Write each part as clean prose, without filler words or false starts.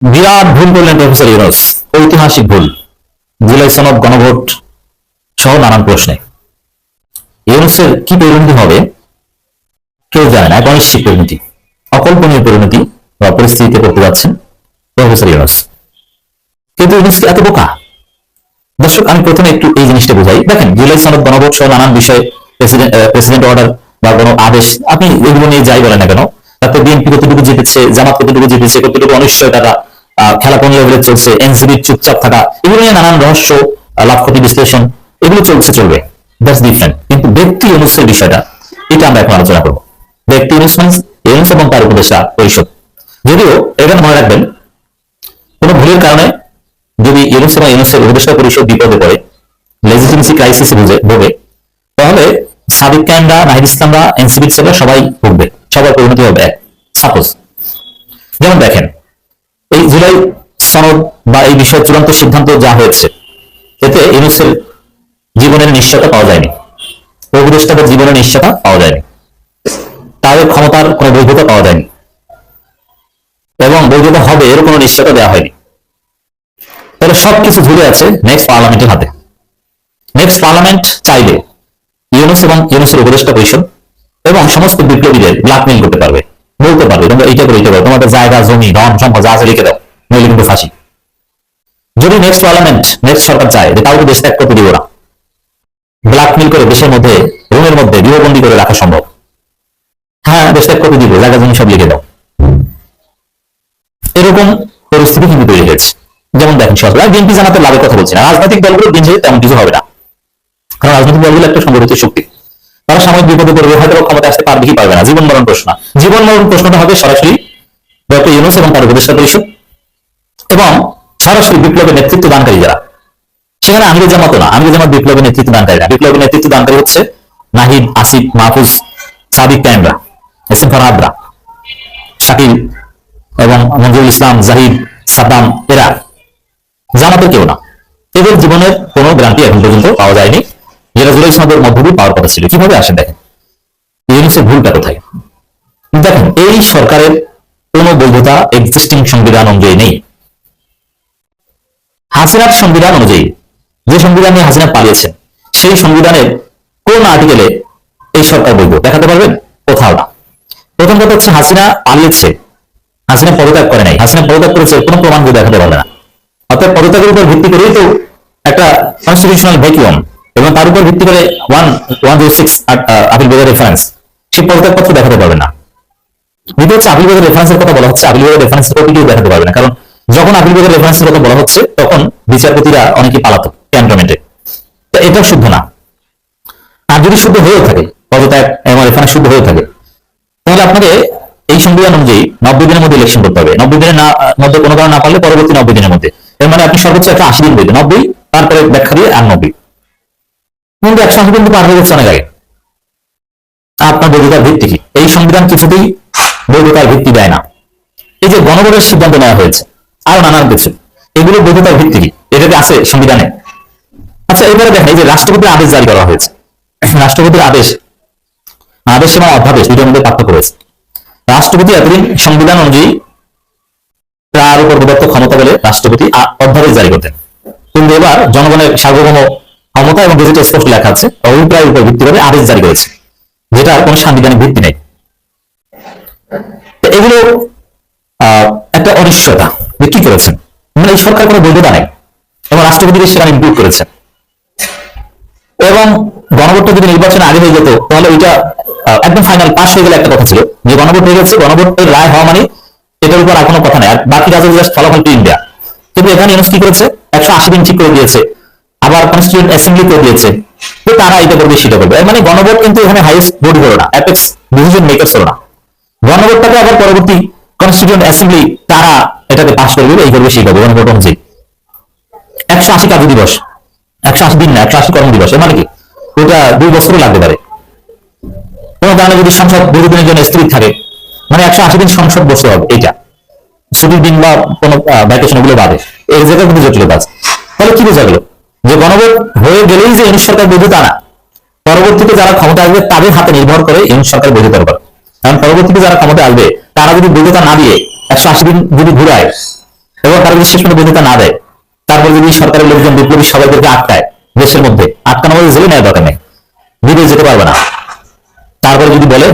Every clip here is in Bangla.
বিরাট ভুল করলেন প্রফেসর ইউনূস, ঐতিহাসিক ভুল। জুলাই সনদ, গণভোট সহ নানান প্রশ্নে ইউনূসের কি পরিণতি হবে কেউ জানে না। এক অনিশ্চিত পরিণতি, অকল্পনীয় পরিণতি বা পরিস্থিতিতে করতে যাচ্ছেন প্রফেসর ইউনূস। কিন্তু ইউনূস এত বোকা? দর্শক, আমি প্রথমে একটু এই জিনিসটা বোঝাই। দেখেন, জুলাই সনদ, গণভোট সহ নানান বিষয়ে প্রেসিডেন্ট অর্ডার বা কোনো আদেশ, আপনি এগুলো নিয়ে যাই বলেন না কেন, তাতে বিএনপি কতটুকু জিতেছে, জামাত কতটুকু জিতেছে, কতটুকু অনিশ্চয়তা, খেলা কোন লেভেলে চলছে, এনসিপির চুপচাপ থাকা, এগুলো নিয়ে নানান রহস্য, লাভ ক্ষতি বিশ্লেষণ, এগুলো চলবে, দ্যাটস ডিফারেন্ট। কিন্তু ব্যক্তি ইউনূসের বিষয়টা, এটা আমরা এখন আলোচনা করবো। ব্যক্তি ইউনূস মানে ইউনূস এবং তার উপদেষ্টা পরিষদ। যদিও এখানে মনে রাখবেন, কোন ভুলের কারণে যদি ইউনূস এবং ইউনূসের উপদেষ্টা পরিষদ বিপদে পড়ে, লেজিটিমেসি ক্রাইসিসে ভোগে, তাহলে সাদিক কায়েমরা, নাহিদ ইসলামরা, এনসিপির ছেলেরা সবাই ভুগবে, সবার পরিণতি হবে এক। সাপোজ যেমন দেখেন, এই জুলাই সনদ বা এই বিষয়ে চূড়ান্ত সিদ্ধান্ত যা হয়েছে, এতে ইউনূসের জীবনের নিশ্চয়তা পাওয়া যায়নি, উপদেষ্টাদের জীবনের নিশ্চয়তা পাওয়া যায়নি, তাদের ক্ষমতার কোনো বৈধতা পাওয়া যায়নি, এবং বৈধতা হবে এর কোনো নিশ্চয়তা দেওয়া হয়নি। তাহলে সবকিছু ঝুলে আছে নেক্সট পার্লামেন্টের হাতে। নেক্সট পার্লামেন্ট চাইলে ইউনূস এবং ইউনূসের উপদেষ্টা পরিষদ এবং সমস্ত বিপ্লবীদের ব্ল্যাকমেইল করতে পারবে, বলতে পারবে তোমরা এইটা করে, এইটা করো, তোমাদের জায়গা, জমি, ধন সম্পদ যা আছে রেখে দাও, নইলে কিন্তু ফাঁসি। যদি নেক্সট পার্লামেন্ট, নেক্সট সরকার চায় যে কাউকে দেশ ত্যাগ করতে দিব না, ব্ল্যাকমেইল করে দেশের মধ্যে, রুমের মধ্যে গৃহবন্দী করে রাখা সম্ভব। হ্যাঁ, দেশ ত্যাগ করতে দিব, জায়গা জমি সব লিখে দাও, এরকম পরিস্থিতি কিন্তু তৈরি হয়েছে। যেমন দেখেন, সরকার বিএনপি জানাতে লাভের কথা বলছে না, রাজনৈতিক দলগুলো দিন শেষে তেমন কিছু হবে না, কারণ রাজনৈতিক দলগুলো একটা সংগঠিত শক্তি, তারা সাময়িক বিপদে পড়বে, হয়তো ক্ষমতা আসতে পারবে কি পারবে না, জীবন মরণ প্রশ্ন। জীবন মরণ প্রশ্নটা হবে সরাসরি ডক্টর ইউনূস এবং তার উপদেষ্টা পরিষদ এবং সরাসরি বিপ্লবের নেতৃত্ব দানকারী যারা, সেখানে আমির জামাতও না, আমির জামাত বিপ্লবের নেতৃত্ব দানকারী না, বিপ্লবের নেতৃত্ব দানকারী হচ্ছে নাহিদ, আসিফ, মাহফুজ, সাদিক কায়েমরা, এস এম ফরহাদরা, শাকিল এবং মঞ্জুরুল ইসলাম, জাহিদ, সাদ্দাম, এরা। জামাতের কেউ না, এদের জীবনের কোনো গ্যারান্টি এখন পর্যন্ত পাওয়া যায়নি, যেটা জুলাই সনদের মধ্য দিয়ে পাওয়ার কথা ছিল। কিভাবে আসেন দেখেন, ইউনূসের ভুলটা কোথায়? দেখেন, এই সরকারের কোন বৈধতা এক্সিস্টিং সংবিধান অনুযায়ী নেই। হাসিনার সংবিধান অনুযায়ী, যে সংবিধান নিয়ে হাসিনা পালিয়েছেন, সেই সংবিধানের কোন আর্টিকেলে এই সরকার বৈধ দেখাতে পারবেন? কোথাও না। প্রথম কথা হচ্ছে, হাসিনা পালিয়েছে, হাসিনা পদত্যাগ করে নাই, হাসিনা পদত্যাগ করেছে, কোনো প্রমাণ দিয়ে দেখাতে পারবে না। অর্থাৎ পদত্যাগের উপর ভিত্তি করেই তো একটা কনস্টিটিউশনাল ভ্যাকুয়াম, এবং তার উপর ভিত্তি করে 106 আপিল বিভাগের রেফারেন্স, সেই পদত্যাগপত্র দেখাতে পারবে না। দ্বিতীয় হচ্ছে, আপিল বিভাগের রেফারেন্সের কথা বলা হচ্ছে, আপিল বিভাগের রেফারেন্সের কপি কেউ দেখাতে পারবে না, কারণ যখন আপিল বিভাগের রেফারেন্সের কথা বলা হচ্ছে তখন বিচারপতিরা অনেকে পালাতো ক্যান্টনমেন্টে, তো এটা শুদ্ধ না। আর যদি শুদ্ধ হয়েও থাকে, পদত্যাগ এবং রেফারেন্স শুদ্ধ হয়ে থাকে, তাহলে আপনাকে এই সংবিধান অনুযায়ী 90 দিনের মধ্যে ইলেকশন করতে হবে। 90 দিনের মধ্যে কোনো কারণে না পারলে পরবর্তী 90 দিনের মধ্যে, এর মানে আপনি সর্বোচ্চ 180 দিন বলতে 90, তারপরে ব্যাখ্যা দিয়ে আর 90, কিন্তু 180 দিন পার হয়ে যাচ্ছে অনেক আগে। আপনার বৈধতার ভিত্তি কি? এই সংবিধান কিছুতেই বৈধতার ভিত্তি দেয় না। এই যে গণভোটের সিদ্ধান্ত নেওয়া হয়েছে, আরো নানান কিছু, এগুলো বৈধতার ভিত্তি কি? এটাকে আছে সংবিধানে? আচ্ছা, এবারে দেখেন, এই যে রাষ্ট্রপতির আদেশ জারি করা হয়েছে, রাষ্ট্রপতির আদেশ এবং অধ্যাদেশ দুটোর মধ্যে পার্থক্য রয়েছে। রাষ্ট্রপতি এতদিন সংবিধান অনুযায়ী তার উপর প্রদত্ত ক্ষমতা বলে রাষ্ট্রপতি অধ্যাদেশ জারি করতেন, কিন্তু এবার জনগণের সার্বভৌম ক্ষমতা এবং গেজেটে স্পষ্ট লেখা আছে, অভিপ্রায়ের উপর ভিত্তি করে আদেশ জারি করেছে, যেটা কোনো সাংবিধানিক ভিত্তি নেই। এগুলো একটা অনিশ্চয়তা যে কি করেছেন, মানে এই সরকার কোনো বৈধতা নেই, এবং রাষ্ট্রপতিকে সেখানে ইনক্লুড করেছে। এবং গণভোটটা যদি নির্বাচনে আগে হয়ে যেত, তাহলে ওইটা একদম ফাইনাল পাস হয়ে গেলে একটা কথা ছিল যে গণভোট হয়ে গেছে, গণভোটের রায় হওয়া মানে এটার উপর আর কোনো কথা নেই, আর বাকি রাজ্য ফলাফল টু ইন্ডিয়া। কিন্তু এখানে ইউনূস কি করেছে, 180 দিন ঠিক করে দিয়েছে, আবার কনস্টিটিউয়েন্ট অ্যাসেম্বলি করে দিয়েছে যে তারা এটা করবে সেটা করবে। মানে গণভোট কিন্তু এখানে হাইয়েস্ট বডি হলো না, অ্যাপেক্স ডিসিশন মেকার্স হলো না। গণভোটটাকে আবার পরবর্তী কনস্টিটিউয়েন্ট অ্যাসেম্বলি তারা এটাকে পাস করবে, এই করবে সেই করবে, গণভোট অনুযায়ী। 180 কার্য দিবস, 180 দিন না, 180 কর্মদিবস, এর মানে কি ওটা 2 বছরও লাগতে পারে। কোনো কারণে যদি সংসদ দীর্ঘদিনের জন্য স্থির থাকে, মানে 180 দিন সংসদ বসতে হবে, এইটা ছুটির দিন বা কোনো ভ্যাকেশন ওগুলো বাদে, এই জায়গায় কিন্তু জটিলতা আছে। তাহলে কি বোঝা গেল যে গণভোট হয়ে গেলেই যে ইউনূস সরকার বৈধ তা না, পরবর্তীতে যারা ক্ষমতা আসবে তাদের হাতে নির্ভর করে ইউনূস সরকার বৈধতার উপর। কারণ পরবর্তীতে যারা ক্ষমতা আসবে তারা যদি বৈধতা না দিয়ে 180 দিন যদি ঘুরায়, এবং তারা যদি শেষ পর্যন্ত বৈধতা না দেয়, তারপর যদি সরকারের লোকজন বিপ্লবী সবাইদেরকে আটকায় দেশের মধ্যে, আটকানো বলে জেলে নেওয়ার দরকার নেই, বিদেশ যেতে পারবে না। তারপরে যদি বলে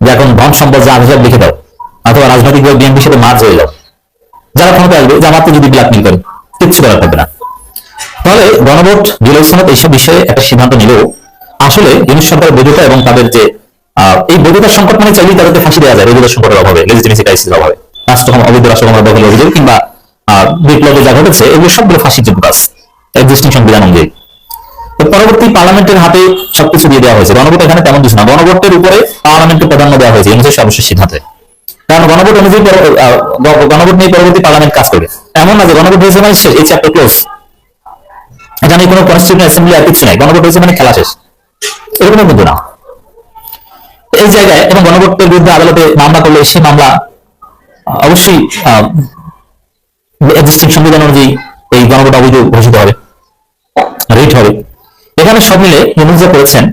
যে এখন ধন সম্পদ যা হিসাব লিখে দাও, অথবা রাজনৈতিকভাবে বিএনপির সাথে মার্জ হয়ে যাও, যারা ক্ষমতা আসবে জামাতকে যদি ব্ল্যাকমেল করে, কিচ্ছু করার থাকবে না। তাহলে গণভোট, জুলাই সনদ এইসব বিষয়ে একটা সিদ্ধান্ত নিলেও আসলে ইউনিট সরকারের বৈধতা এবং তাদের যে এই বৈধতার সংকট মানে চাইলেই তাদেরকে ফাঁসি দেওয়া যায় বৈধতার সংকটের অভাবে, লেজিটিমেসি ক্রাইসিসের অভাবে, অবৈধ রাষ্ট্র ক্ষমতা দখলের অভিযোগ কিংবা বিপ্লবে যা ঘটেছে এগুলো সবগুলো ফাঁসির যোগ্য কাজ এক্সিস্টিং সংবিধান অনুযায়ী। তো পরবর্তী পার্লামেন্টের হাতে সবকিছু দিয়ে দেওয়া হয়েছে। গণভোট এখানে তেমন কিছু না, গণভোটের উপরে পার্লামেন্টকে প্রাধান্য দেওয়া হয়েছে ইউনিসের সর্বশেষ সিদ্ধান্তে। কারণ গণভোট অনুযায়ী গণভোট নিয়ে পরবর্তী পার্লামেন্ট কাজ করবে। এমন না যে গণভোট হয়েছে মানে শেষ, এই চ্যাপ্টার ক্লোজ, এখানে কোনো কনস্টিটিউশন অ্যাসেম্বলি আর কিছু নাই, গণভোট হয়েছে মানে খেলা শেষ, এরকম কিন্তু না। এই জায়গায় এবং গণভোটের বিরুদ্ধে আদালতে মামলা করলে সেই মামলা অবশ্যই এক্সিস্টিং সংবিধান অনুযায়ী এই গণভোট অবৈধ ঘোষিত হবে, রিট হবে। এখানে সব মিলে ইউনুস যা করেছেন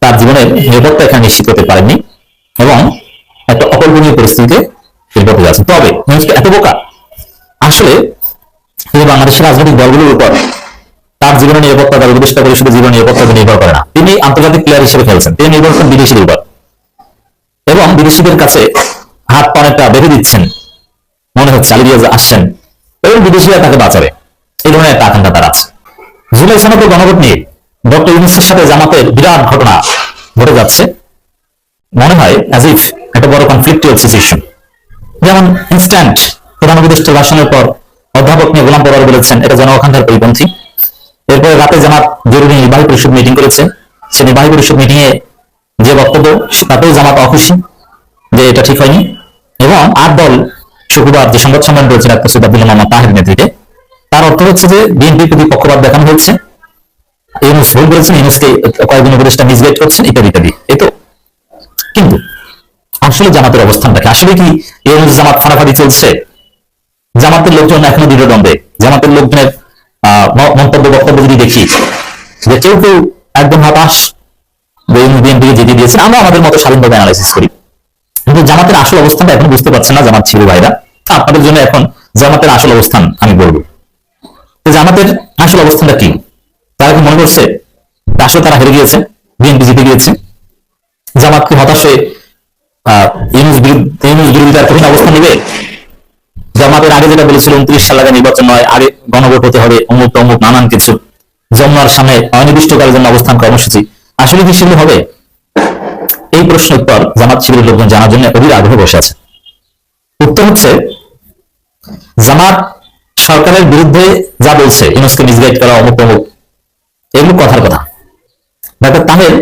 তার জীবনের নিরাপত্তা এখানে নিশ্চিত করতে পারেননি এবং একটা অকল্পনীয় পরিস্থিতিতে নির্ভর হয়ে যাচ্ছে। তবে ইউনুসকে এত বোকা, আসলে তিনি বাংলাদেশের রাজনৈতিক দলগুলোর উপর তার জীবনের নিরাপত্তা, তার উপদেষ্টা পরিষদের জীবনের নিরাপত্তা নির্ভর করে না। তিনি আন্তর্জাতিক প্লেয়ার হিসেবে খেলছেন, তিনি নির্ভর করেন বিদেশিদের উপর এবং বিদেশিদের কাছে হাত পা অনেকটা বেঁধে দিচ্ছেন, মনে হচ্ছে আলী রিয়াজ আসছেন এবং বিদেশিরা তাকে বাঁচাবে, এই ধরনের একটা আকাঙ্ক্ষা তার আছে। জুলাই সনদের গণভোট নিয়ে ডক্টর ইউনূসের সাথে জামাতের বিরাট ঘটনা ঘটে যাচ্ছে, মনে হয় অ্যাজ ইফ একটা বড় কনফ্লিক্টুয়াল সিচুয়েশন। যেমন ইনস্ট্যান্ট প্রধান উপদেষ্টা ভাষণের পর অধ্যাপক নিয়ে গোলাম পরোয়ার বলেছেন এটা জনআকাঙ্ক্ষার পরিপন্থী। এরপরে রাতে জামাত জরুরি নির্বাহী পরিষদ মিটিং করেছে, সে নির্বাহী পরিষদ মিটিং এ যে বক্তব্য তাতেও জামাত অখুশি যে এটা ঠিক হয়নি। এবং 8 দল শুক্রবার যে সংবাদ সম্মেলন করেছে ডাক্তার সৈয়দ আব্দুল মোহাম্মদ তাহের নেতৃত্বে, তার অর্থ হচ্ছে যে বিএনপির প্রতি পক্ষপাত দেখানো হয়েছে, ইউনূস ভুল করেছেন, ইউনূসকে কয়েকজন উপদেষ্টা মিসগাইড করছেন ইত্যাদি ইত্যাদি। এই তো, কিন্তু আসলে জামাতের অবস্থানটাকে, আসলে কি ইউনূস জামাত ফাড়াফাড়ি চলছে? জামাতের লোকজন এখনো দৃঢ়দণ্ডে। জামাতের লোকজনের মন্তব্য বক্তব্য যদি দেখি যে কেউ কেউ একদম হতাশ বিএনপিকে জিতিয়ে দিয়েছেন, আমরা আমাদের মতো স্বাধীনভাবে অ্যানালাইসিস করি, কিন্তু জামাতের আসল অবস্থানটা এখন বুঝতে পারছেন না জামাত ছিল ভাইরা। আপনাদের জন্য এখন জামাতের আসল অবস্থান আমি বলবো। জামাতের আসল অবস্থানটা কি? তারা কি মনে করছে আসলে তারা হেরে গিয়েছে, বিএনপি জিতে গিয়েছে? জামাত কি হতাশ হয়ে ইউনূস বিরোধিতার কঠিন অবস্থান নেবে? জামাতের আগে যেটা বলেছিল 29 সাল আগে নির্বাচন নয়, আগে গণভোট হতে হবে, অমুক তমুক নানান কিছু, যমুনার সামনে অনির্দিষ্টকালের জন্য অবস্থান কর্মসূচি, আসলে কি সেগুলো হবে? এই প্রশ্ন উত্তর জামাত শিবিরের লোকজন জানার জন্য অধীর আগ্রহে বসে আছে। উত্তর হচ্ছে জামাত সরকারের বিরুদ্ধে যা বলছে, ইউনূসকে মিসগাইড করা, অমুক তমুক, এগুলো কথার কথা। ডাক্তার তাহের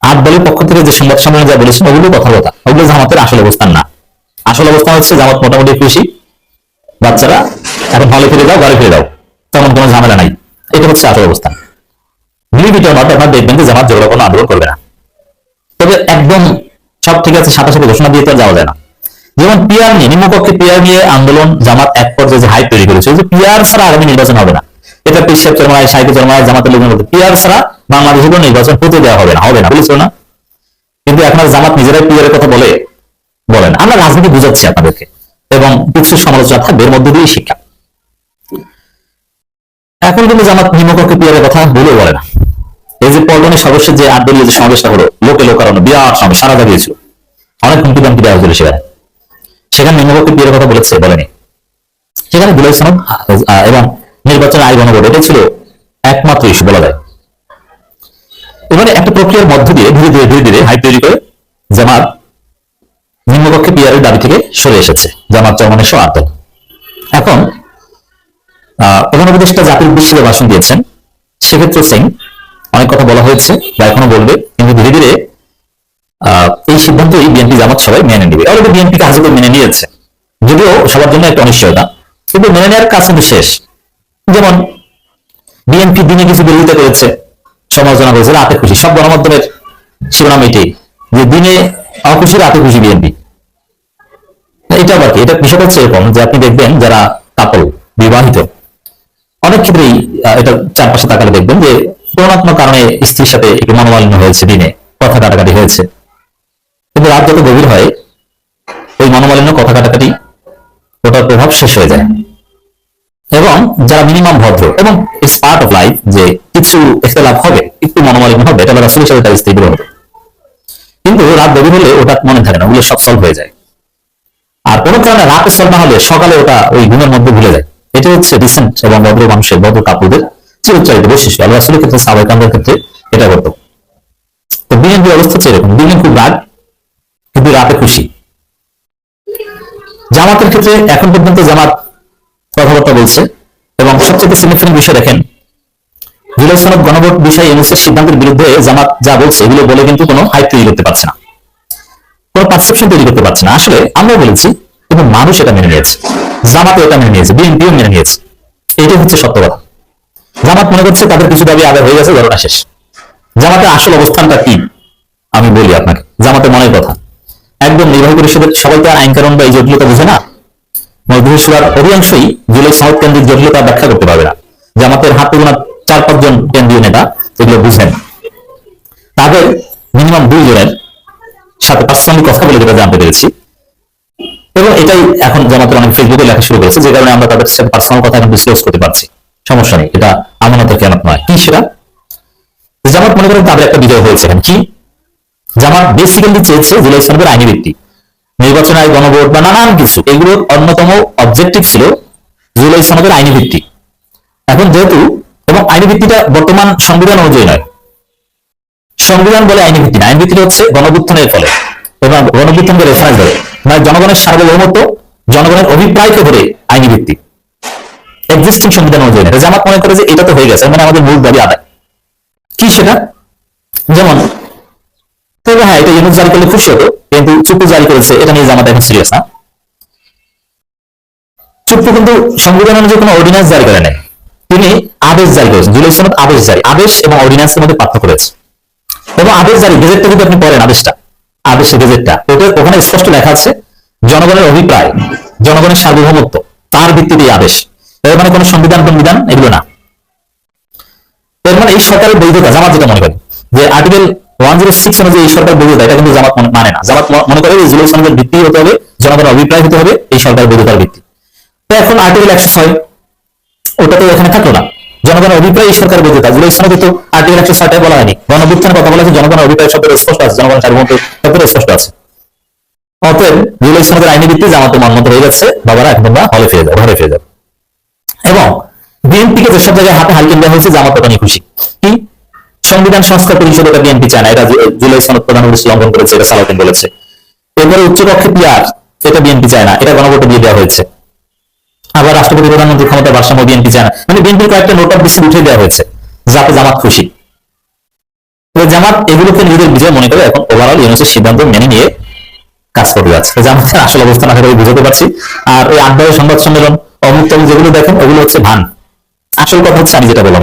8 দলের পক্ষ থেকে যে সংবাদ সম্মেলনে যা বলেছেন ওগুলো কথার কথা, ওগুলো জামাতের আসল অবস্থান না। আসল অবস্থান হচ্ছে জামাত মোটামুটি খুশি, বাচ্চারা এখন হলে ফিরে যাও, ঘরে ফিরে যাও, তেমন কোনো ঝামেলা নাই, এটা হচ্ছে আসল অবস্থান। আপনার দেখবেন যে জামাত জোড়া কোনো আন্দোলন করবে না। তবে একদম সব ঠিক আছে সাথে সাথে ঘোষণা দিয়ে তো যাওয়া যায় না। যেমন পিআর নিয়ে, নিম্নকক্ষে পিআর নিয়ে আন্দোলন, জামাত এক পর্যায়ে যে হাইপ তৈরি করেছে যে পিআর ছাড়া আগামী নির্বাচন হবে না, এটা পিসেব চরমায়, সাহিত্য চরমায়, জামাতের লোকজন বলতে পিআর ছাড়া বাংলাদেশে কোনো নির্বাচন হতে দেওয়া হবে না বলেছিল না? কিন্তু এখন আর জামাত নিজেরাই পিআর এর কথা বলেন। আমরা রাজনীতি বুঝাচ্ছি আপনাদেরকে এবং কিছু সমালোচনা থাকবে, এর মধ্যে দিয়ে শিক্ষা। এখন কিন্তু জামাত নিম্নকক্ষে পিআর এর কথা বলে না। এই যে পল্টনের সর্বশেষ যে 8 দলীয় যে সমাবেশটা হলো, লোকে লোকারণ্য বিরাট সমাবেশ, সারা জাগিয়েছিল, অনেক হুমকি দামকি দেওয়া হয়েছিল সেখানে নিম্নকক্ষে পিআর কথা বলেনি। সেখানে জুলাই সনদ এবং নির্বাচন আইন গণভোট, এটাই ছিল একমাত্র ইস্যু বলা যায়। এবারে একটা প্রক্রিয়ার মধ্য দিয়ে ধীরে ধীরে হাইপ তৈরি করে জামাত নিম্নকক্ষে পিআর এর দাবি থেকে সরে এসেছে, জামাত চরমনের সহ 8 দল। এখন প্রধান উপদেষ্টা জাতির উদ্দেশ্যে ভাষণ দিয়েছেন, সেক্ষেত্রে সিং অনেক কথা বলা হয়েছে বা এখনো বলবে, কিন্তু ধীরে ধীরে এই সিদ্ধান্তই বিএনপি জামাত সবাই মেনে নেবে। অলরেডি বিএনপি কাজ মেনে নিয়েছে, যদিও সবার জন্য একটা অনিশ্চয়তা, কিন্তু মেনে নেওয়ার কাজ কিন্তু শেষ। যেমন বিএনপি দিনে কিছু বিরোধিতা করেছে, সমালোচনা করেছে, রাতে খুশি, সব গণমাধ্যমের শিরোনাম এটাই যে দিনে অখুশি, রাতে খুশি বিএনপি। এটা আবার কি? এটা বিষয়টা হচ্ছে এরকম যে আপনি দেখবেন যারা কাপল, বিবাহিত, অনেক ক্ষেত্রেই এটা চারপাশে তাকালে দেখবেন যে কোনো না কোনো কারণে স্ত্রীর সাথে একটু মনোমালিন্য হয়েছে, দিনে কথা কাটাকাটি হয়েছে, কিন্তু রাত যত গভীর হয় ওই মনোমালিন্য, কথা কাটাকাটি, ওটার প্রভাব শেষ হয়ে যায়। এবং যারা মিনিমাম ভদ্র এবং ইটস পার্ট অফ লাইফ, যে কিছু ইখতিলাফ হবে, একটু মনোমালিন্য হবে, এটা রাসূলের সাথে তার স্ত্রীর হবে, কিন্তু রাত গভীর হলে ওটা মনে থাকে না, ওগুলো সব সলভ হয়ে যায়। আর কোনো কারণে রাতে সলভ না হলে সকালে ওটা ওই ঘুমের মধ্যে ভুলে যায়। এটা হচ্ছে রিসেন্ট এবং ভদ্র মানুষের, ভদ্র কাপুরদের চিরচারিত বৈশিষ্ট্য। আল্লাহ রাসূলের ক্ষেত্রে, সাহাবায়ে কেরামদের ক্ষেত্রে এটা করতো। তো বিএনপির অবস্থা হচ্ছে এরকম, দিনে খুব রাগ কিন্তু রাতে খুশি। জামাতের ক্ষেত্রে এখন পর্যন্ত জামাত কথাবার্তা বলছে, এবং সবচেয়ে সিগনিফিকেন্ট বিষয় দেখেন, জুলাই সনদ গণভোট বিষয়ে ইউনূসের সিদ্ধান্তের বিরুদ্ধে জামাত যা বলছে এগুলো বলে কিন্তু কোনো হাইপ তৈরি করতে পারছে না, কোনো পারসেপশন তৈরি করতে পারছে না। আসলে আমরা বলেছি কিন্তু মানুষ এটা মেনে নিয়েছে, জামাতও এটা মেনে নিয়েছে, বিএনপিও মেনে নিয়েছে। এটাই হচ্ছে সত্য কথা। জামাত মনে করছে তাদের কিছু দাবি আদায় হয়ে গেছে, ঘটনা শেষ। জামাতের আসল অবস্থানটা কি আমি বলি আপনাকে। জামাতের মনের কথা, একদম নির্বাহী পরিষদের সবাই তো আইন কানুন বা এই জটিলতা বুঝে না। মজলিস শুরার অধিকাংশই জুলাই সনদ কেন্দ্রিক জটিলতা ব্যাখ্যা করতে পারবে না। জামাতের হাতে গোনা 4-5 জন কেন্দ্রীয় নেতা এগুলো বুঝেন, তাদের মিনিমাম 2 জনের সাথে পার্সোনালি কথা বলে যেটা জানতে পেরেছি, এবং এটাই এখন জামাতের অনেক ফেসবুকে লেখা শুরু করেছে, যে কারণে আমরা তাদের সাথে পার্সোনাল কথা এখন ডিসক্লোজ করতে পারছি, সমস্যা নেই। এটা আমানতের খেয়ানত নয়। কি সেটা? জামাত মনে করেন তাদের একটা বিজয় হয়েছে। কি জামাত বেসিক্যালি চেয়েছে জুলাই সনদের আইনি ভিত্তি, নির্বাচন আইন, গণভোট বা নানান কিছু, এগুলোর অন্যতম অবজেক্টিভ ছিল জুলাই সনদের আইনি ভিত্তি। এখন যেহেতু, এবং আইনি ভিত্তিটা বর্তমান সংবিধান অনুযায়ী নয়, সংবিধান বলে আইনি ভিত্তি না, আইনি ভিত্তি হচ্ছে গণঅভ্যুত্থানের ফলে এবং গণঅভ্যুত্থানকে রেফারেন্স ধরে, মানে জনগণের সার্বভৌমত্ব, জনগণের অভিপ্রায়কে ধরে আইনি ভিত্তি, এক্সিস্টিং সংবিধান অনুযায়ী না। জামাত মনে করে যে এটা তো হয়ে গেছে, মানে আমাদের মূল দাবি আদায়। কি সেটা? যেমন তবে হ্যাঁ, এটা ইউনূস জারি করলে খুশি হতো, কিন্তু চুপ্পু জারি করেছে, এটা নিয়ে জামাত এখন সিরিয়াস না। চুপ্পু কিন্তু সংবিধান অনুযায়ী কোনো অর্ডিন্যান্স জারি করে নাই, তিনি আদেশ জারি করেছেন। জুলাই সনদ আদেশ জারি, আদেশ এবং অর্ডিন্যান্সের মধ্যে পার্থক্য রয়েছে। এবং আদেশ জারি, গেজেটটা যদি আপনি পড়েন, আদেশের গেজেটটা, ওখানে স্পষ্ট লেখা আছে জনগণের অভিপ্রায়, জনগণের সার্বভৌমত্ব, তার ভিত্তিতে আদেশ। এর মানে কোনো সংবিধান এগুলো না। এর মানে এই সরকারের বৈধতা, জামাত যেটা মনে করে যে আর্টিকেল 106 অনুযায়ী এই সরকার বৈধতা, এটা কিন্তু জামাত মানে না। জামাত মনে করে এই জুলাই সনদের ভিত্তি হতে হবে, জনগণের অভিপ্রায় হতে হবে এই সরকারের বৈধতার ভিত্তি। তো এখন আর্টিকেল 106 ওটা তো এখানে থাকলো না, জনগণের অভিপ্রায় এই সরকার বৈধতা। জুলাই সনদে তো আর্টিকেল 106 বলা হয়নি, গণঅভ্যুত্থানের কথা বলা আছে, জনগণের অভিপ্রায় শব্দটা স্পষ্ট আছে, জনগণের সার্বভৌমত্ব শব্দটা স্পষ্ট আছে। অতএব জুলাই সনদের আইনি ভিত্তি জামাতের মানমত হয়ে যাচ্ছে, বাবারা এখন তোমরা হলে ফিরে যাও, ঘরে ফিরে যাও। এবং বিএনপিকে যেসব জায়গায় হাতে হালকেন দেওয়া হয়েছে, জামাত ওটা নিয়ে খুশি। কি সংবিধান সংস্কার পরিষদ, এটা বিএনপি চায় না, এটা জুলাই সনদ প্রধান উদ্দেশ্য লঙ্ঘন করেছে, এটা সালাউদ্দিন বলেছে। এরপরে উচ্চকক্ষে পিআর, এটা বিএনপি চায় না, এটা গণভোটে দিয়ে দেওয়া হয়েছে। আবার রাষ্ট্রপতি প্রধানমন্ত্রী ক্ষমতা ভারসাম্য বিএনপি চায় না, মানে বিএনপির কয়েকটা নোট অফ ডিসিশন উঠে দেওয়া হয়েছে, যাতে জামাত খুশি। জামাত এগুলোকে নিজেদের বিজয় মনে করে এখন ওভারঅল ইউনূসের সিদ্ধান্ত মেনে নিয়ে কাজ করতে যাচ্ছে। জামাতের আসল অবস্থান আশা করি বুঝতে পারছি। আর ওই 8 সংবাদ সম্মেলন, অমুক তমুক যেগুলো দেখেন, ওগুলো হচ্ছে ভান। আসল কথা হচ্ছে আমি যেটা বললাম।